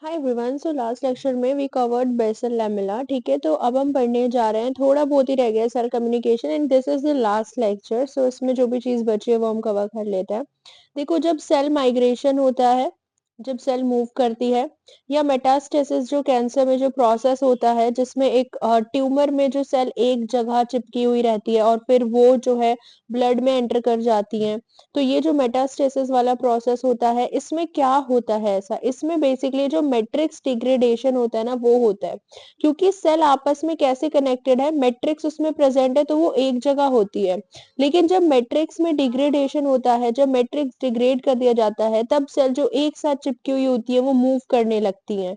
Hi everyone. So last lecture में we covered basal lamella. ठीक है, तो अब हम पढ़ने जा रहे हैं, थोड़ा बहुत ही रह गया cell communication and this is the last lecture. So इसमें जो भी चीज बची है वो हम कवर कर लेते हैं। देखो, जब सेल माइग्रेशन होता है, जब सेल मूव करती है, या मेटास्टेसिस जो कैंसर में जो प्रोसेस होता है जिसमें एक ट्यूमर में जो सेल एक जगह चिपकी हुई रहती है और फिर वो जो है ब्लड में एंटर कर जाती हैं, तो ये जो मेटास्टेसिस वाला प्रोसेस होता है इसमें क्या होता है ऐसा, इसमें बेसिकली जो मैट्रिक्स डिग्रेडेशन होता है ना वो होता है। क्योंकि सेल आपस में कैसे कनेक्टेड है, मैट्रिक्स उसमें प्रेजेंट है तो वो एक जगह होती है। लेकिन जब मैट्रिक्स में डिग्रेडेशन होता है, जब मैट्रिक्स डिग्रेड कर दिया जाता है, तब सेल जो एक साथ चिपकी हुई होती है वो मूव करने लगती हैं।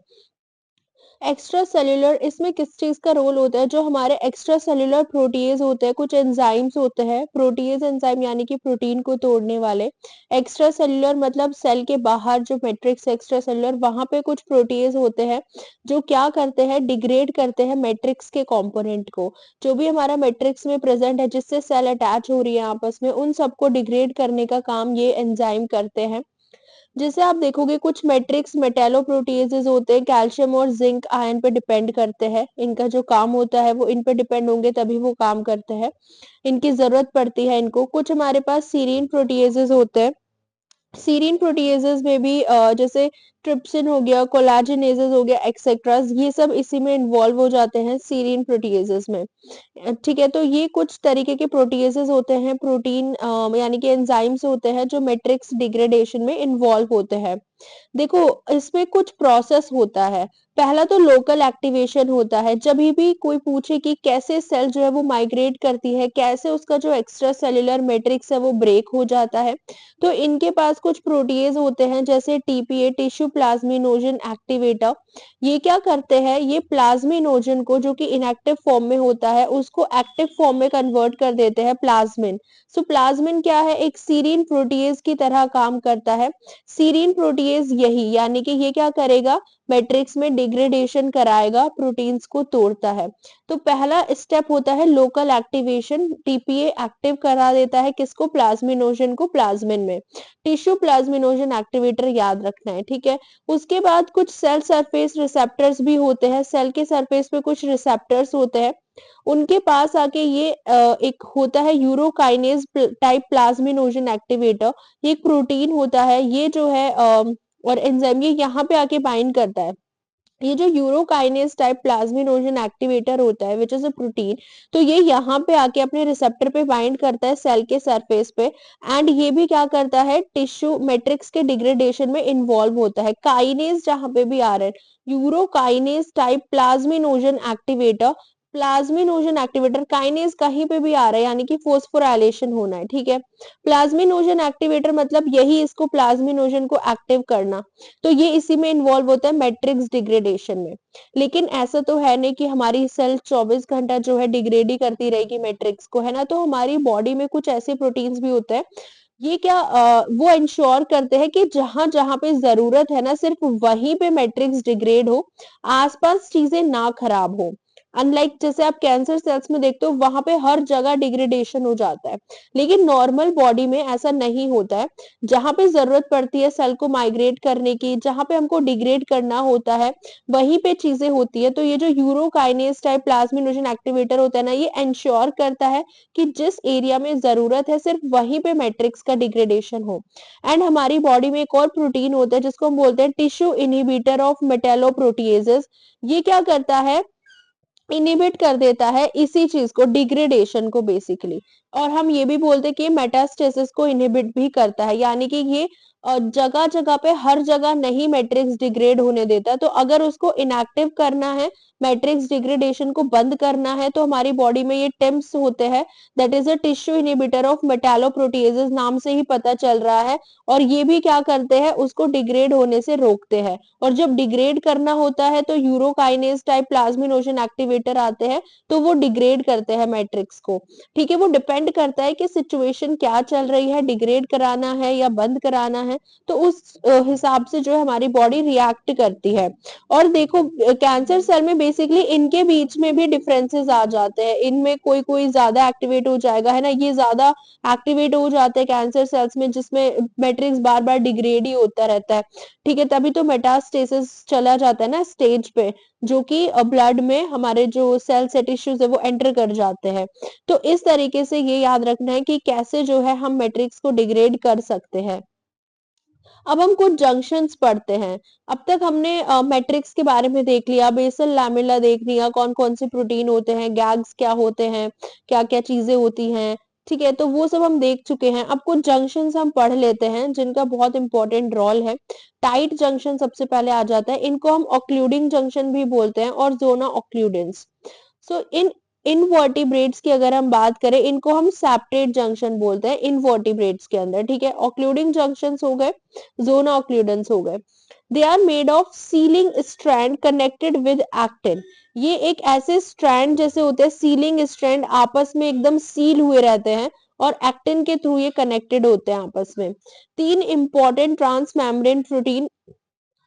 एक्स्ट्रा सेल्यूलर, इसमें किस चीज का रोल होता है, जो हमारे एक्स्ट्रा सेल्यूलर प्रोटीज होते हैं, कुछ एंजाइम्स होते हैं, प्रोटीज एंजाइम यानी कि प्रोटीन को तोड़ने वाले। एक्स्ट्रा सेल्यूलर मतलब सेल के बाहर जो मैट्रिक्स एक्स्ट्रा सेल्यूलर, वहां पे कुछ प्रोटीज होते हैं जो क्या करते हैं, डिग्रेड करते हैं मैट्रिक्स के कंपोनेंट को। जो भी हमारा मैट्रिक्स में प्रेजेंट है जिससे सेल अटैच हो रही है आपस में, उन सबको डिग्रेड करने का काम ये एंजाइम करते हैं। जैसे आप देखोगे कुछ मैट्रिक्स मेटालोप्रोटीजेज होते हैं, कैल्शियम और जिंक आयन पे डिपेंड करते हैं। इनका जो काम होता है वो इन पे डिपेंड होंगे तभी वो काम करते हैं, इनकी जरूरत पड़ती है इनको। कुछ हमारे पास सीरीन प्रोटीजेज होते हैं। सीरीन प्रोटीजेज में भी जैसे ट्रिप्सिन हो गया, कोलाजिनेजेस हो गया, एक्सेट्रा, ये सब इसी में इन्वॉल्व हो जाते हैं सीरीन प्रोटीजेज में। ठीक है, तो ये कुछ तरीके के प्रोटीजेज होते हैं, प्रोटीन यानी कि एंजाइम्स होते हैं जो मैट्रिक्स डिग्रेडेशन में इन्वॉल्व होते हैं। देखो, इसमें कुछ प्रोसेस होता है। पहला तो लोकल एक्टिवेशन होता है। जब भी कोई पूछे कि कैसे सेल जो है वो माइग्रेट करती है, कैसे उसका जो एक्स्ट्रा सेल्यूलर मैट्रिक्स है वो ब्रेक हो जाता है, तो इनके पास कुछ प्रोटीज होते हैं जैसे टीपीए, टिश्यू प्लाज्मिनोजन एक्टिवेटर। ये क्या करते हैं, ये प्लाज्मिनोजन को जो कि इनएक्टिव फॉर्म में होता है उसको एक्टिव फॉर्म में कन्वर्ट कर देते हैं प्लाज्मिन। सो प्लाज्मिन क्या है, एक सीरीन प्रोटीज की तरह काम करता है। सीरीन प्रोटीज यही, यानी कि ये क्या करेगा, मैट्रिक्स में डिग्रेडेशन कराएगा, प्रोटीन्स को तोड़ता है। तो पहला स्टेप होता है लोकल एक्टिवेशन। टीपीए एक्टिव करा देता है किसको, प्लाज्मिनोजन को प्लाज्मिन में। टिश्यू प्लाज्मिनोजन एक्टिवेटर याद रखना है, ठीक है। उसके बाद कुछ सेल सरफेस रिसेप्टर्स भी होते हैं, सेल के सरफेस पे कुछ रिसेप्टर्स होते हैं। उनके पास आके ये एक होता है यूरोकाइनेज टाइप प्लाज्मिनोजन एक्टिवेटर। ये एक प्रोटीन होता है, ये जो है और एंजाइम ये यहाँ पे आके बाइंड करता है। ये जो यूरोकाइनेज टाइप प्लाज्मिनोजन एक्टिवेटर होता है विच इज अ प्रोटीन, तो ये यहाँ पे आके अपने रिसेप्टर पे बाइंड करता है सेल के सरफेस पे। एंड ये भी क्या करता है, टिश्यू मैट्रिक्स के डिग्रेडेशन में इन्वॉल्व होता है। काइनेज जहाँ पे भी आ रहा है, urokinase type plasminogen activator, plasminogen activator, kinase कहीं पे भी आ रहा है यानी कि फोस्फोराइलेशन होना है, ठीक है। प्लाज्मिनोजन एक्टिवेटर मतलब यही इसको प्लाज्मिनोजन को एक्टिव करना। तो ये इसी में इन्वॉल्व होता है मैट्रिक्स डिग्रेडेशन में। लेकिन ऐसा तो है नहीं कि हमारी सेल 24 घंटा जो है डिग्रेड ही करती रहेगी मैट्रिक्स को, है ना। तो हमारी बॉडी में कुछ ऐसे प्रोटीन्स भी होते हैं, ये क्या वो इंश्योर करते हैं कि जहां जहां पे जरूरत है ना सिर्फ वहीं पे मैट्रिक्स डिग्रेड हो, आसपास चीजें ना खराब हो। अनलाइक जैसे आप कैंसर सेल्स में देखते हो वहां पे हर जगह डिग्रेडेशन हो जाता है, लेकिन नॉर्मल बॉडी में ऐसा नहीं होता है। जहां पे जरूरत पड़ती है सेल को माइग्रेट करने की, जहां पे हमको डिग्रेड करना होता है, वहीं पे चीजें होती है। तो ये जो यूरोकाइनेज टाइप प्लाज्मिनोजन एक्टिवेटर होता है ना, ये इंश्योर करता है कि जिस एरिया में जरूरत है सिर्फ वहीं पे मैट्रिक्स का डिग्रेडेशन हो। एंड हमारी बॉडी में एक और प्रोटीन होता है जिसको हम बोलते हैं टिश्यू इनहिबिटर ऑफ मेटालोप्रोटीजेस। ये क्या करता है, इनिबिट कर देता है इसी चीज को, डिग्रेडेशन को बेसिकली। और हम ये भी बोलते हैं कि मेटास्टेसिस को इनहिबिट भी करता है, यानी कि ये जगह जगह पे हर जगह नहीं मैट्रिक्स डिग्रेड होने देता। तो अगर उसको इनएक्टिव करना है, मैट्रिक्स डिग्रेडेशन को बंद करना है, तो हमारी बॉडी में ये टिम्स होते हैं, that is a tissue inhibitor of metalloproteases, नाम से ही पता चल रहा है। और ये भी क्या करते हैं, उसको डिग्रेड होने से रोकते हैं। और जब डिग्रेड करना होता है तो यूरोकाइनेज टाइप प्लाज्मिनोजन एक्टिवेटर आते हैं, तो वो डिग्रेड करते हैं मैट्रिक्स को। ठीक है, वो डिपेंड डिपेंड करता है कि सिचुएशन क्या चल रही है, डिग्रेड कराना है या बंद कराना है, तो उस हिसाब से जो है हमारी बॉडी रिएक्ट करती है। और देखो कैंसर सेल में बेसिकली इनके बीच में भी डिफरेंसेस आ जाते हैं, इनमें कोई कोई ज्यादा एक्टिवेट हो जाएगा, है ना, ये ज्यादा एक्टिवेट हो जाते हैं कैंसर सेल्स में, जिसमें मैट्रिक्स बार बार डिग्रेड ही होता रहता है, ठीक है, तभी तो मेटास्टेसिस चला जाता है ना स्टेज पे, जो कि ब्लड में हमारे जो सेल्स है, टिश्यूज है, वो एंटर कर जाते हैं। तो इस तरीके से ये याद रखना है कि कैसे जो है हम मैट्रिक्स को डिग्रेड कर सकते हैं। अब हम कुछ जंक्शंस पढ़ते हैं। अब तक हमने मैट्रिक्स के बारे में देख लिया, बेसल लैमेला देख लिया, कौन-कौन से प्रोटीन होते हैं, गैग्स क्या होते हैं, क्या-क्या चीजें होती हैं, ठीक है, तो वो सब हम देख चुके हैं। अब कुछ जंक्शंस हम पढ़ लेते हैं जिनका बहुत इंपॉर्टेंट रोल है। टाइट जंक्शन सबसे पहले आ जाता है, इनको हम ऑक्लूडिंग जंक्शन भी बोलते हैं, और जोना ऑक्लूडेंस। सो इन इनवर्टिब्रेट्स की अगर हम बात करें, इनको हम सेप्टेट जंक्शन बोलते हैं इनवर्टिब्रेट्स के अंदर, ठीक है, ऑक्लूडिंग जंक्शंस हो गए, जोना ऑक्लूडेंस हो गए। They are made of sealing strand connected with actin. ये एक ऐसे स्ट्रैंड जैसे होते हैं, सीलिंग स्ट्रैंड आपस में एकदम सील हुए रहते हैं, और एक्टिन के थ्रू ये कनेक्टेड होते हैं आपस में। तीन इंपॉर्टेंट ट्रांस मेम्ब्रेन प्रोटीन,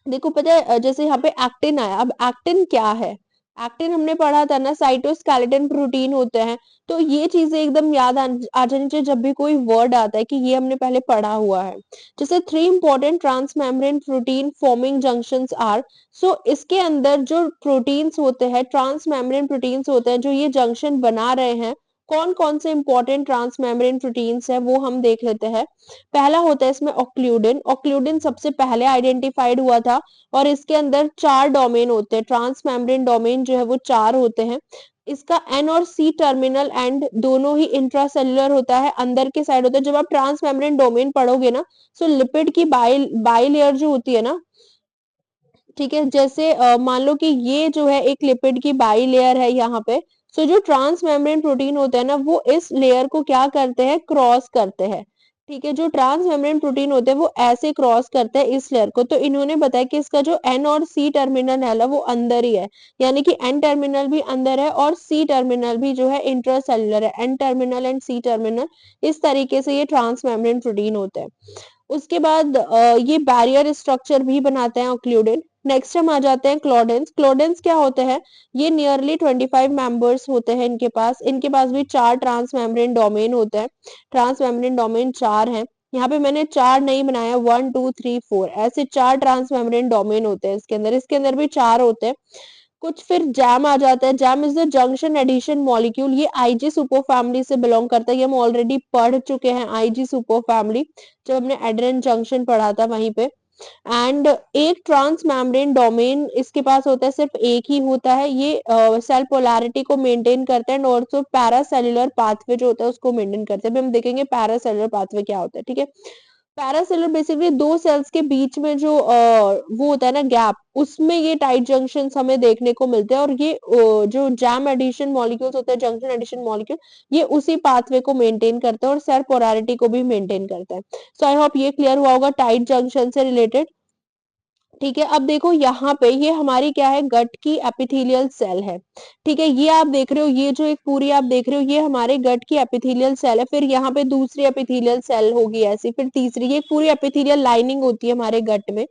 देखो पता है जैसे यहाँ पे एक्टिन आया, अब एक्टिन क्या है, एक्टिन हमने पढ़ा था ना, साइटोस्केलेटन प्रोटीन होते हैं। तो ये चीजें एकदम याद आ जानी चाहिए जब भी कोई वर्ड आता है कि ये हमने पहले पढ़ा हुआ है। जैसे three important transmembrane protein forming junctions are, so इसके अंदर जो प्रोटीन्स होते हैं, ट्रांस मेम्ब्रेन प्रोटीन्स होते हैं जो ये जंक्शन बना रहे हैं, कौन कौन से इंपॉर्टेंट ट्रांस मेम्ब्रेन प्रोटीन्स है वो हम देख लेते हैं। पहला होता है इसमें ऑक्लूडिन, ऑक्लूडिन सबसे पहले आइडेंटिफाइड हुआ था, और इसके अंदर 4 डोमेन होते हैं, ट्रांस मेम्ब्रेन डोमेन जो है वो 4 होते हैं। इसका एन और सी टर्मिनल एंड दोनों ही इंट्रासेल्युलर होता है, अंदर के साइड होता है। जब आप ट्रांस मेम्ब्रेन डोमेन पढ़ोगे ना, सो लिपिड की बाई लेयर जो होती है ना, ठीक है, जैसे मान लो कि ये जो है एक लिपिड की बाई लेयर है यहाँ पे, सो जो ट्रांस मेम्ब्रेन प्रोटीन होते हैं ना, वो इस लेयर को क्या करते हैं, क्रॉस करते हैं, ठीक है, जो ट्रांस मेम्ब्रेन प्रोटीन होते हैं वो ऐसे क्रॉस करते हैं इस लेयर को। तो इन्होंने बताया कि इसका जो एन और सी टर्मिनल है ना वो अंदर ही है, यानी कि एन टर्मिनल भी अंदर है और सी टर्मिनल भी जो है इंट्रासेल्युलर है, N terminal and C terminal, इस तरीके से ये ट्रांस मेम्ब्रेन प्रोटीन होते हैं। उसके बाद ये बैरियर स्ट्रक्चर भी बनाते हैं ऑक्लूडिन। नेक्स्ट हम आ जाते हैं क्लोडेंस। क्लोडेंस क्या होते हैं, ये नियरली 25 मेंबर्स होते हैं इनके पास भी 4 ट्रांस मेम्ब्रेन डोमेन होते हैं, ट्रांस मेम्ब्रेन डोमेन 4 हैं। यहाँ पे मैंने 4 नहीं बनाया, 1 2 3 4 ऐसे 4 ट्रांस मेम्ब्रेन डोमेन होते हैं इसके अंदर भी 4 होते हैं। कुछ फिर जैम आ जाता है, JAM is the junction adhesion molecule, ये आईजी सुपर फैमिली से बिलोंग करता है, ये हम ऑलरेडी पढ़ चुके हैं आईजी सुपर फैमिली, जब हमने एड्रेन जंक्शन पढ़ा था वहीं पे। एंड एक ट्रांस मेम्ब्रेन डोमेन इसके पास होता है, सिर्फ एक ही होता है, ये सेल पोलैरिटी को मेंटेन करता है, एंड ऑल्सो पैरासेल्युलर पाथवे जो होता है उसको मेंटेन करते हैं। अभी हम देखेंगे पैरासेल्युलर पाथवे क्या होता है, ठीक है। पैरासेल्युलर बेसिकली दो सेल्स के बीच में जो वो होता है ना गैप, उसमें ये टाइट जंक्शंस हमें देखने को मिलते हैं, और ये जो जैम एडिशन मॉलिक्यूल्स होते हैं, जंक्शन एडिशन मॉलिक्यूल, ये उसी पाथवे को मेंटेन करते हैं और सेल पोलैरिटी को भी मेंटेन करता है। सो आई होप ये क्लियर हुआ होगा टाइट जंक्शन से रिलेटेड, ठीक है। अब देखो यहाँ पे ये हमारी क्या है, गट की एपिथेलियल सेल है, ठीक है, ये आप देख रहे हो, ये जो एक पूरी आप देख रहे हो ये हमारे गट की एपिथेलियल सेल है। फिर यहाँ पे दूसरी एपिथेलियल सेल होगी ऐसी, फिर तीसरी, ये पूरी एपिथेलियल लाइनिंग होती है हमारे गट में,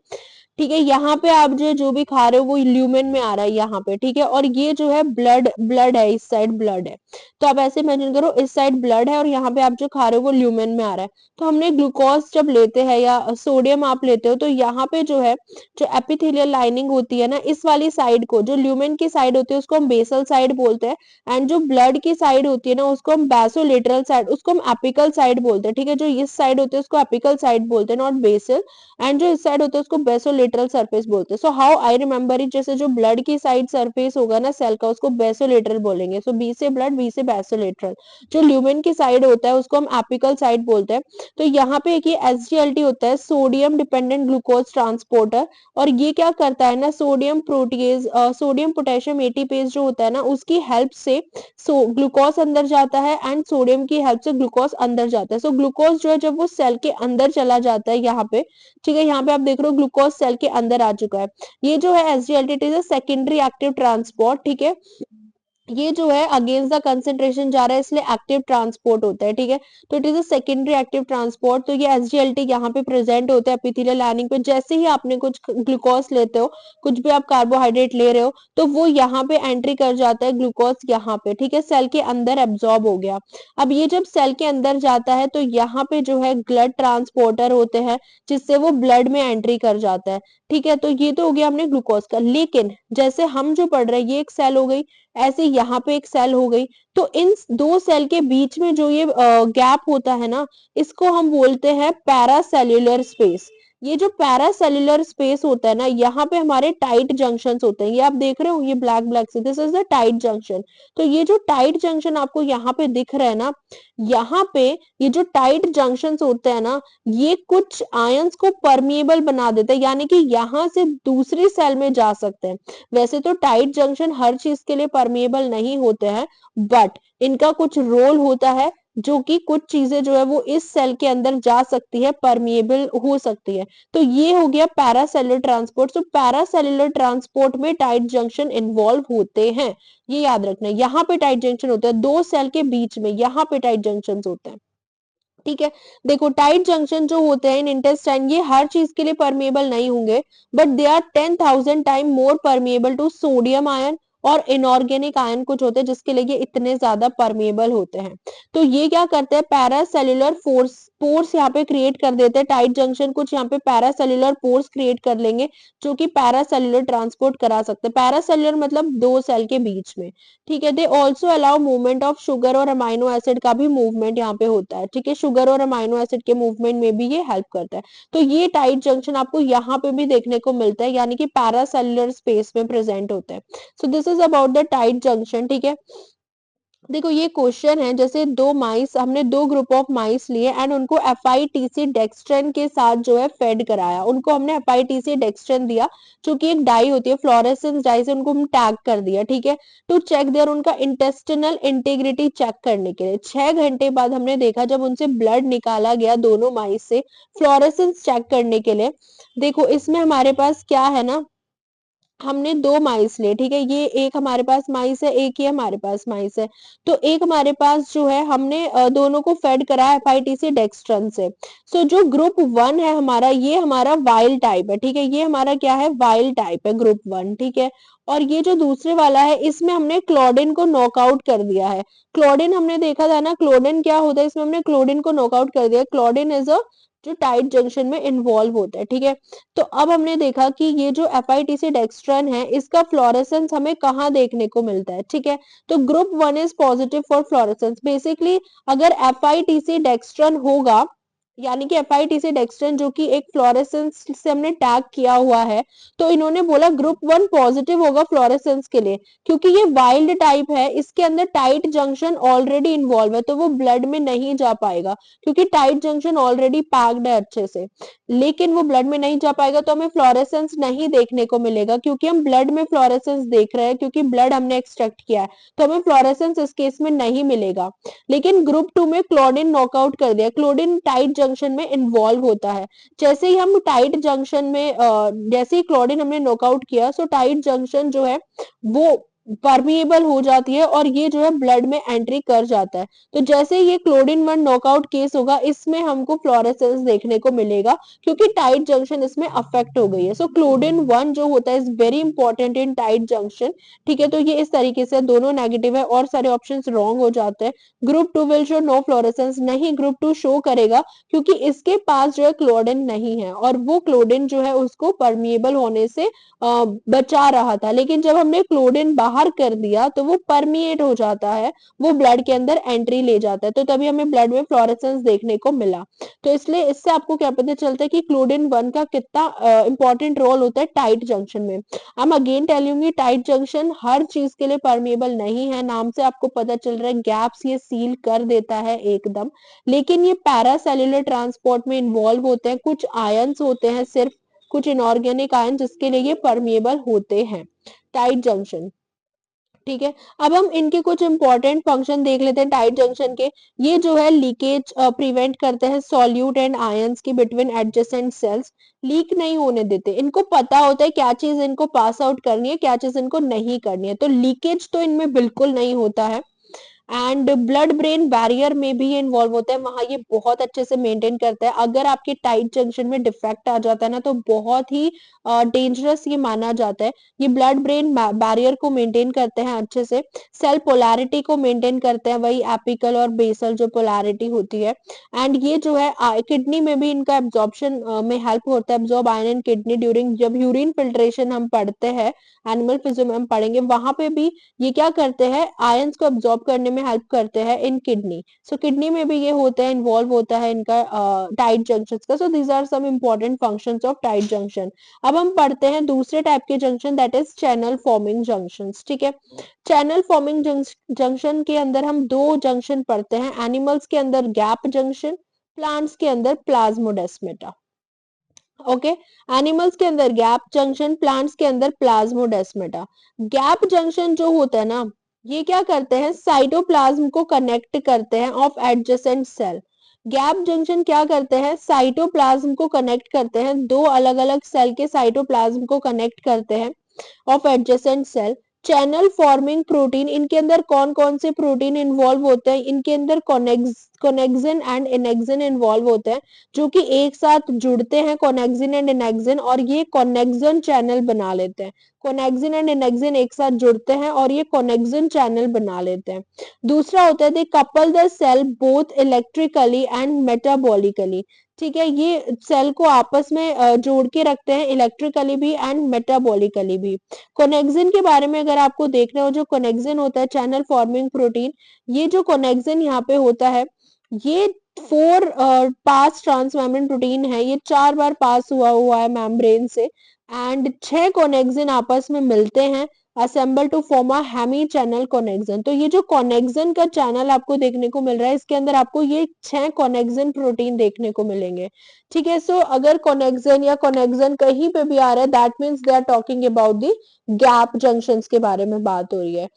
ठीक है। यहाँ पे आप जो भी खा रहे हो वो ल्यूमेन में आ रहा है यहाँ पे, ठीक है, और ये जो है ब्लड ब्लड है, इस साइड ब्लड है, तो आप ऐसे इमेजिन करो इस साइड ब्लड है और यहाँ पे आप जो खा रहे हो वो ल्यूमेन में आ रहा है। तो हमने ग्लूकोज जब लेते हैं या सोडियम आप लेते हो, तो यहाँ पे जो है जो एपिथेलियल लाइनिंग होती है ना, इस वाली साइड को, जो ल्यूमेन की साइड होती है उसको हम बेसल साइड बोलते हैं, एंड जो ब्लड की साइड होती है ना उसको हम बेसोलेटरल साइड, उसको हम एपिकल साइड बोलते हैं, ठीक है, जो इस साइड होती है उसको एपिकल साइड बोलते हैं, नॉट बेसल, एंड जो इस साइड होता है उसको बेसोलेटरल सरफेस बोलते हैं। So how I remember it, जैसे जो ब्लड की साइड सरफेस होगा ना सेल का, उसको बेसोलेटरल बोलेंगे, सो बी से ब्लड, बी से बेसोलेटरल। जो ल्यूमेन की साइड होता है उसको हम एपिकल साइड बोलते हैं। तो यहाँ पे एक ये एसजीएलटी होता है, सोडियम डिपेंडेंट ग्लूकोज ट्रांसपोर्टर, और ये क्या करता है ना, sodium proteases, sodium potassium ATPase जो होता है ना, उसकी हेल्प से ग्लूकोज अंदर जाता है, एंड सोडियम की हेल्प से ग्लूकोज अंदर जाता है। सो ग्लूकोज जो है जब वो सेल के अंदर चला जाता है यहाँ पे, ठीक है, यहाँ पे आप देख रहे हो ग्लूकोज सेल के अंदर आ चुका है। ये जो है SGLT is a secondary active transport, ठीक है, ये जो है अगेंस्ट द कंसेंट्रेशन जा रहा है, इसलिए एक्टिव ट्रांसपोर्ट होता है, ठीक है। तो it is a secondary active transport. तो ये एसजीएलटी यहाँ पे प्रेजेंट होता है एपिथेलियल लाइनिंग पे। जैसे ही आपने कुछ ग्लूकोज लेते हो, कुछ भी आप कार्बोहाइड्रेट ले रहे हो, तो वो यहाँ पे एंट्री कर जाता है ग्लूकोज यहाँ पे, ठीक है, सेल के अंदर एब्जॉर्ब हो गया। अब ये जब सेल के अंदर जाता है तो यहाँ पे जो है ब्लड ट्रांसपोर्टर होते हैं, जिससे वो ब्लड में एंट्री कर जाता है, ठीक है। तो ये तो हो गया हमने ग्लूकोज का। लेकिन जैसे हम जो पढ़ रहे हैं, ये एक सेल हो गई, ऐसे यहाँ पे एक सेल हो गई। तो इन दो सेल के बीच में जो ये गैप होता है ना, इसको हम बोलते हैं पैरासेल्युलर स्पेस। ये जो पैरासेल्युलर स्पेस होता है ना, यहाँ पे हमारे टाइट जंक्शंस होते हैं। ये आप देख रहे हो, ये ब्लैक ब्लैक से, this is the tight junction. तो ये जो टाइट जंक्शन आपको यहाँ पे दिख रहा है ना, यहाँ पे ये जो टाइट जंक्शंस होते हैं ना, ये कुछ आयंस को परमिएबल बना देते हैं, यानी कि यहाँ से दूसरी सेल में जा सकते हैं। वैसे तो टाइट जंक्शन हर चीज के लिए परमिएबल नहीं होते हैं, बट इनका कुछ रोल होता है, जो कि कुछ चीजें जो है वो इस सेल के अंदर जा सकती है, परमिएबल हो सकती है। तो ये हो गया पैरासेल्युलर ट्रांसपोर्ट। तो पैरासेल्युलर ट्रांसपोर्ट में टाइट जंक्शन इन्वॉल्व होते हैं, ये याद रखना है। यहाँ पे टाइट जंक्शन होता है दो सेल के बीच में, यहाँ पे टाइट जंक्शन होते हैं, ठीक है। देखो टाइट जंक्शन जो होते हैं इन इंटेस्टाइन, ये हर चीज के लिए परमिएबल नहीं होंगे, but they are 10,000 time more permeable to sodium ion और इनऑर्गेनिक आयन कुछ होते हैं, जिसके लिए ये इतने ज्यादा परमिएबल होते हैं। तो ये क्या करते हैं, पैरासेल्युलर फोर्स पोर्स यहाँ पे क्रिएट कर देते हैं। टाइट जंक्शन कुछ यहाँ पे पैरासेल्युलर पोर्स क्रिएट कर लेंगे, जो कि पैरासेल्युलर ट्रांसपोर्ट करा सकते हैं। पैरासेल्युलर मतलब दो सेल के बीच में, ठीक है। They also allow movement of sugar और अमाइनो एसिड का भी मूवमेंट यहाँ पे होता है, ठीक है। शुगर और अमाइनो एसिड के मूवमेंट में भी ये हेल्प करता है। तो ये टाइट जंक्शन आपको यहाँ पे भी देखने को मिलता है, यानी कि पैरासेल्युलर स्पेस में प्रेजेंट होता है। So this is about the tight junction, ठीक है। देखो ये क्वेश्चन है, जैसे दो माइस, हमने दो ग्रुप ऑफ माइस लिए एंड उनको FITC डेक्सट्रेन के साथ जो है फेड कराया। उनको हमने FITC डेक्सट्रेन दिया, जो कि एक डाई होती है, फ्लोरेसेंस डाई से उनको हम टैग कर दिया, ठीक है। टू चेक देयर, उनका इंटेस्टिनल इंटीग्रिटी चेक करने के लिए। 6 घंटे बाद हमने देखा, जब उनसे ब्लड निकाला गया दोनों माइस से, फ्लोरेसेंस चेक करने के लिए। देखो इसमें हमारे पास क्या है ना, हमने दो माइस लिए, ठीक है। ये एक हमारे पास माइस है, एक ही हमारे पास माइस है। तो एक हमारे पास जो है, हमने दोनों को फेड करा FITC डेक्सट्रन से। सो जो ग्रुप 1 है हमारा, ये हमारा वाइल्ड टाइप है, ठीक है। ये हमारा क्या है, वाइल्ड टाइप है, ग्रुप 1, ठीक है। और ये जो दूसरे वाला है, इसमें हमने क्लोडिन को नॉकआउट कर दिया है। क्लोडिन हमने देखा था ना, क्लोडिन क्या होता है, इसमें हमने क्लोडिन को नॉकआउट कर दिया। क्लोडिन इज अ जो टाइट जंक्शन में इन्वॉल्व होता है, ठीक है। तो अब हमने देखा कि ये जो FITC डेक्सट्रन है, इसका फ्लोरेसेंस हमें कहाँ देखने को मिलता है, ठीक है। तो group 1 is positive for fluorescence. Basically अगर FITC डेक्सट्रन होगा, यानी कि FITC डेक्सट्रन जो कि एक फ्लोरेसेंस से हमने टैग किया हुआ है, तो इन्होंने बोला ग्रुप 1 पॉजिटिव होगा फ्लोरेसेंस के लिए, क्योंकि ये वाइल्ड टाइप है, इसके अंदर टाइट जंक्शन ऑलरेडी इन्वॉल्व है, तो वो ब्लड में नहीं जा पाएगा, क्योंकि टाइट जंक्शन ऑलरेडी पैक्ड है अच्छे से। लेकिन वो ब्लड में नहीं जा पाएगा, तो हमें फ्लोरेसेंस नहीं देखने को मिलेगा, क्योंकि हम ब्लड में फ्लोरेसेंस देख रहे हैं, क्योंकि ब्लड हमने एक्सट्रैक्ट किया है, तो हमें फ्लोरेसेंस इस केस में नहीं मिलेगा। लेकिन ग्रुप 2 में क्लोरीन नॉकआउट कर दिया। क्लोरीन टाइट जंक्शन में इन्वॉल्व होता है। जैसे ही हम टाइट जंक्शन में जैसे ही क्लोरीन हमने नॉकआउट किया, सो टाइट जंक्शन जो है वो परमिएबल हो जाती है, और ये जो है ब्लड में एंट्री कर जाता है। तो जैसे ये क्लोरीन 1 नॉकआउट केस होगा, इसमें हमको फ्लोरेसेंस देखने को मिलेगा, क्योंकि टाइट जंक्शन इसमें अफेक्ट हो गई है। सो क्लोरीन 1 जो होता है is very important in tight junction, ठीक है। तो ये इस तरीके से दोनों नेगेटिव है, और सारे ऑप्शन रॉन्ग हो जाते हैं। Group 2 will show no fluorescence, नहीं, ग्रुप 2 शो करेगा, क्योंकि इसके पास जो है क्लोरीन नहीं है, और वो क्लोरीन जो है उसको परमिएबल होने से बचा रहा था। लेकिन जब हमने क्लोरीन बाहर कर दिया, तो वो परमिएट हो जाता है, वो ब्लड के अंदर एंट्री ले जाता है, तो तभी हमें ब्लड में फ्लोरेसेंस देखने को मिला। तो इसलिए इससे आपको क्या पता चलता है कि क्लोरीन 1 का कितना इंपॉर्टेंट रोल होता है टाइट जंक्शन में। I am again telling you, tight junction हर चीज के लिए परमिएबल नहीं है। नाम से आपको पता चल रहा है, गैप्स ये सील कर देता है एकदम। लेकिन ये पैरासेल्युलर ट्रांसपोर्ट में इन्वॉल्व होते हैं, कुछ आयंस होते हैं सिर्फ, कुछ इनऑर्गेनिक आयन, जिसके लिए ये परमिएबल होते हैं टाइट जंक्शन। ठीक है। अब हम इनके कुछ इंपॉर्टेंट फंक्शन देख लेते हैं टाइट जंक्शन के। ये जो है लीकेज प्रिवेंट करते हैं सॉल्यूट एंड आयंस की बिटवीन एडजेसेंट सेल्स। लीक नहीं होने देते, इनको पता होता है क्या चीज इनको पास आउट करनी है, क्या चीज इनको नहीं करनी है, तो लीकेज तो इनमें बिल्कुल नहीं होता है। एंड ब्लड ब्रेन बैरियर में भी ये इन्वॉल्व होता है, वहां ये बहुत अच्छे से मेंटेन करता है। अगर आपके टाइट जंक्शन में डिफेक्ट आ जाता है ना, तो बहुत ही डेंजरस ये माना जाता है। ये ब्लड ब्रेन बैरियर को मेंटेन करते हैं अच्छे से, सेल पोलैरिटी को मेंटेन करते हैं, वही एपिकल और बेसल जो पोलैरिटी होती है। एंड ये जो है किडनी में भी इनका एब्जॉर्प्शन में हेल्प होता है, absorb iron in kidney during, जब यूरिन फिल्ट्रेशन हम पढ़ते हैं, एनिमल फिजियो में हम पढ़ेंगे, वहां पे भी ये क्या करते हैं, आयंस को अब्सॉर्ब करने में हेल्प करते हैं इन किडनी। सो किडनी में भी ये होता है, इन्वॉल्व होता है इनका टाइट जंक्शन का। So these are some important functions of tight junction. अब हम पढ़ते हैं दूसरे टाइप के junction, that is channel forming junctions. ठीक है। चैनल फॉर्मिंग जंक्शन के अंदर हम दो जंक्शन पढ़ते हैं, एनिमल्स के अंदर गैप जंक्शन, प्लांट्स के अंदर प्लाज्मोडेस्मेटा। ओके। एनिमल्स के अंदर गैप जंक्शन, प्लांट्स के अंदर प्लाज्मोडेस्मेटा। गैप जंक्शन जो होता है ना, ये क्या करते हैं, साइटोप्लाज्म को कनेक्ट करते हैं of adjacent cell. Gap junction क्या करते हैं, साइटोप्लाज्म को कनेक्ट करते हैं, दो अलग अलग सेल के साइटोप्लाज्म को कनेक्ट करते हैं of adjacent cell. Channel forming protein, इनके अंदर कौन कौन से प्रोटीन इन्वॉल्व होते हैं, इनके अंदर कोनेक्सिन एंड इनेक्सिन इन्वॉल्व होते हैं, जो कि एक साथ जुड़ते हैं, कोनेक्सिन एंड इनेक्सिन, और ये कोनेक्सिन चैनल बना लेते हैं। कोनेक्सिन एंड इनेक्सिन एक साथ जुड़ते हैं और ये कोनेक्सिन चैनल बना लेते हैं। दूसरा होता है they couple the cell both electrically and metabolically. ठीक है, ये सेल को आपस में जोड़ के रखते हैं, इलेक्ट्रिकली भी एंड मेटाबॉलिकली भी। कोनेक्सिन के बारे में अगर आपको देखना हो, जो कोनेक्सिन होता है चैनल फॉर्मिंग प्रोटीन, ये जो कोनेक्सिन यहाँ पे होता है, ये 4 पास ट्रांस मेम्ब्रेन प्रोटीन है, ये 4 बार पास हुआ है मेम्ब्रेन से, एंड 6 कोनेक्सिन आपस में मिलते हैं, assemble to form a hemichannel connexin. तो ये जो कोनेक्सिन का चैनल आपको देखने को मिल रहा है, इसके अंदर आपको ये 6 कोनेक्सिन प्रोटीन देखने को मिलेंगे। ठीक है। सो अगर कोनेक्सिन या कोनेक्सिन कहीं पे भी आ रहा है, that means they are talking about the gap junctions के बारे में बात हो रही है।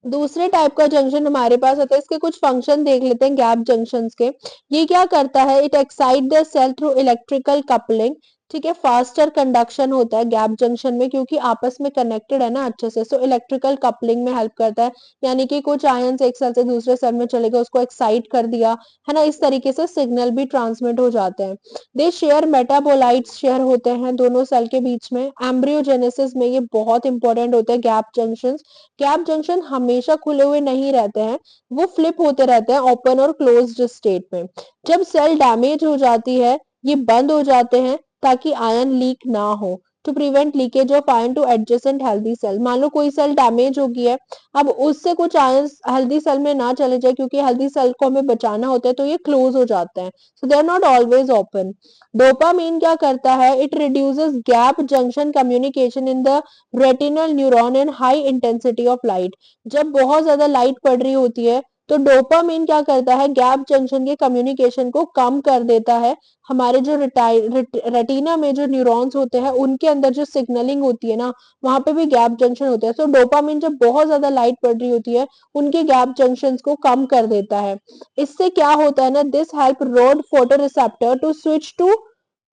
दूसरे टाइप का जंक्शन हमारे पास होता है, इसके कुछ फंक्शन देख लेते हैं गैप जंक्शंस के। ये क्या करता है, it excite the cell through electrical coupling. ठीक है, फास्टर कंडक्शन होता है गैप जंक्शन में, क्योंकि आपस में कनेक्टेड है ना अच्छे से, सो इलेक्ट्रिकल कपलिंग में हेल्प करता है। यानी कि कुछ आयंस एक सेल से दूसरे सेल में चले गए, उसको एक्साइट कर दिया है ना, इस तरीके से सिग्नल भी ट्रांसमिट हो जाते हैं। दे शेयर मेटाबोलाइट्स शेयर होते हैं दोनों सेल के बीच में। एम्ब्रियोजेनेसिस में ये बहुत इंपॉर्टेंट होते हैं गैप जंक्शन। गैप जंक्शन हमेशा खुले हुए नहीं रहते हैं, वो फ्लिप होते रहते हैं ओपन और क्लोज्ड स्टेट में। जब सेल डैमेज हो जाती है, ये बंद हो जाते हैं ताकि आयन लीक ना हो, to prevent leakage of ion to adjacent healthy cell. मान लो कोई सेल डैमेज हो गई है, अब उससे कुछ आयन हेल्दी सेल में ना चले जाए, क्योंकि हेल्दी सेल को हमें बचाना होता है, तो ये क्लोज हो जाते हैं, so they are not always open. Dopamine क्या करता है, it reduces gap junction communication in the retinal neuron in high intensity of light. जब बहुत ज्यादा लाइट पड़ रही होती है, तो डोपामीन क्या करता है, गैप जंक्शन के कम्युनिकेशन को कम कर देता है। हमारे जो रेटिना में जो न्यूरॉन्स होते हैं, उनके अंदर जो सिग्नलिंग होती है ना, वहां पे भी गैप जंक्शन होते हैं। तो डोपामीन जब बहुत ज्यादा लाइट पड़ रही होती है, उनके गैप जंक्शंस को कम कर देता है। इससे क्या होता है ना, this help rod photo receptor to switch to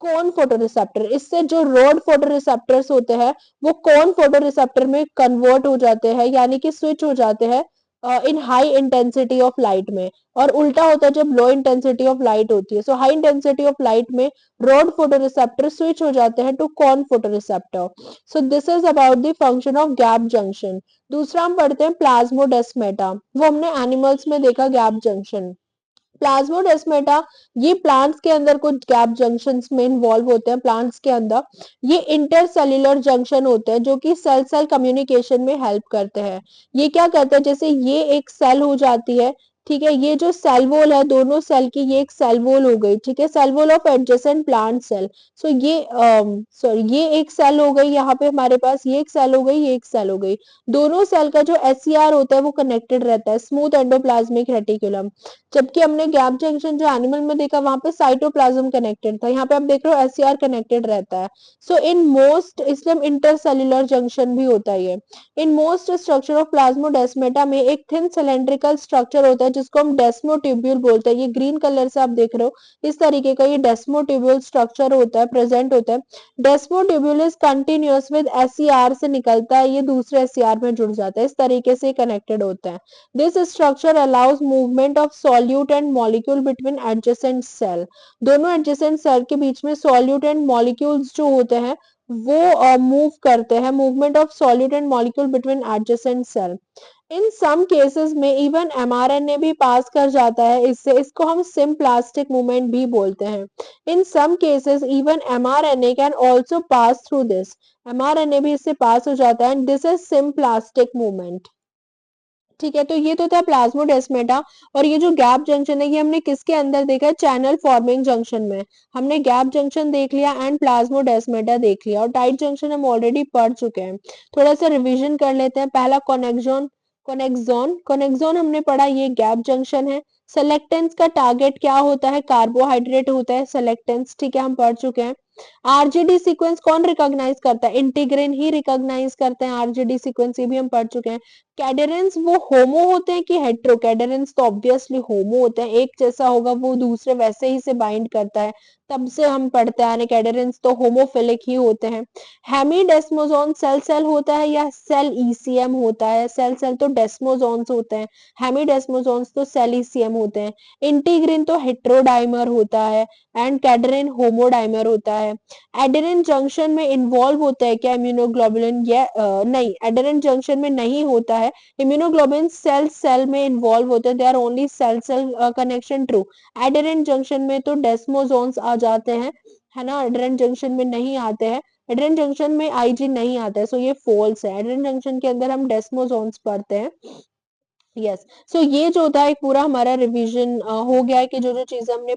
cone photo receptor. इससे जो रोड फोटो रिसेप्टर्स होते हैं, वो कौन फोटो रिसेप्टर में कन्वर्ट हो जाते हैं, यानी कि स्विच हो जाते हैं इन हाई इंटेंसिटी ऑफ लाइट में। और उल्टा होता है जब लो इंटेंसिटी ऑफ लाइट होती है। सो हाई इंटेंसिटी ऑफ लाइट में रोड फोटो रिसेप्टर स्विच हो जाते हैं to cone photo receptor. So this is about the function of gap junction. दूसरा हम पढ़ते हैं प्लाज्मोडेस्मेटा, वो हमने एनिमल्स में देखा गैप जंक्शन। प्लाज्मोडेस्मेटा, ये प्लांट्स के अंदर कुछ गैप जंक्शंस में इन्वॉल्व होते हैं। प्लांट्स के अंदर ये इंटरसेल्युलर जंक्शन होते हैं, जो कि सेल सेल कम्युनिकेशन में हेल्प करते हैं। ये क्या करते हैं, जैसे ये एक सेल हो जाती है, ठीक है, ये जो सेल वॉल है दोनों सेल की, ये एक सेल वॉल हो गई, ठीक है, cell wall of adjacent plant cell. So ये सॉरी, ये एक सेल हो गई, यहाँ पे हमारे पास ये एक सेल हो गई, ये एक सेल हो गई। दोनों सेल का जो एससीआर होता है वो कनेक्टेड रहता है, स्मूथ एंडोप्लाज्मिक रेटिकुलम। जबकि हमने गैप जंक्शन जो एनिमल में देखा वहां पे साइटोप्लाज्म कनेक्टेड था, यहाँ पे आप देख रहे हो एससीआर कनेक्टेड रहता है। सो इन मोस्ट, इसलिए इंटरसेल्युलर जंक्शन भी होता है ये। In most structure of plasmodesmata में एक थिन सिलेंड्रिकल स्ट्रक्चर होता है जिसको हम डेस्मोट्यूब्यूल बोलते हैं। ये ग्रीन कलर से आप देख रहे हो, इस तरीके का ये डेस्मोट्यूब्यूल स्ट्रक्चर होता है, प्रेजेंट होता है। डेस्मोट्यूब्यूल इज कंटिन्यूअस विद एससीआर से निकलता है, ये दूसरे एससीआर में जुड़ जाता है, इस तरीके से कनेक्टेड होता है। This structure allows movement of solute and molecule between adjacent cell. दोनों एडजेसेंट सेल के बीच में सॉल्यूट एंड मॉलिक्यूल्स जो होते हैं वो मूव करते हैं, movement of solid and molecule between adjacent cell. In some cases में इवन एमआरएनए भी पास कर जाता है इससे, इसको हम सिम्प्लास्टिक मूवमेंट भी बोलते हैं। In some cases even mRNA can also pass through this, mRNA भी इससे पास हो जाता है, and this is symplastic movement. ठीक है, तो ये तो था प्लाज्मोडेस्माटा। और ये जो गैप जंक्शन है ये हमने किसके अंदर देखा है, चैनल फॉर्मिंग जंक्शन में। हमने गैप जंक्शन देख लिया एंड प्लाज्मोडेस्माटा देख लिया, और टाइट जंक्शन हम ऑलरेडी पढ़ चुके हैं। थोड़ा सा रिवीजन कर लेते हैं। पहला कॉनेक्सॉन, कॉनेक्सॉन कॉनेक्सॉन हमने पढ़ा, ये गैप जंक्शन है। सेलेक्टेंस का टारगेट क्या होता है, कार्बोहाइड्रेट होता है सेलेक्टेंस, ठीक है, हम पढ़ चुके हैं। आरजीडी सीक्वेंस कौन रिकॉग्नाइज करता है, इंटीग्रिन ही रिकॉग्नाइज करते हैं आरजीडी सीक्वेंस, ये भी हम पढ़ चुके हैं। कैडरेंस वो होमो होते हैं कि हेट्रो, कैडरेंस तो ऑब्वियसली होमो होते हैं, एक जैसा होगा वो दूसरे वैसे ही से बाइंड करता है, तब से हम पढ़ते आ रहे कैडरेंस तो होमोफिलिक ही होते हैं। हेमीडेस्मोजोन सेल सेल होता है या सेल ईसीएम होता है, सेल सेल तो डेस्मोजोन्स होते हैं, हेमीडेस्मोजोन्स तो सेल ईसीएम होते हैं। इंटीग्रिन तो हेट्रोडाइमर होता है एंड कैडरिन होमोडाइमर होता है। एडेनिन जंक्शन में इन्वॉल्व होता है क्या इम्यूनोग्लोबुलिन, या नहीं, एडेनिन जंक्शन में नहीं होता है। इम्यूनोग्लोबुलिन सेल सेल में इन्वॉल्व होते हैं, they are only cell cell connection, true. Adherens junction में तो डेस्मोजोन्स आ जाते हैं, है ना, एडेनिन जंक्शन में नहीं आते हैं। एडेनिन जंक्शन में आईजी नहीं आता है, सो ये फॉल्स है, एडेनिन जंक्शन के अंदर हम डेस्मोजोन्स पढ़ते हैं। यस, सो ये जो था एक पूरा हमारा रिवीजन हो गया है कि जो जो चीजें हमने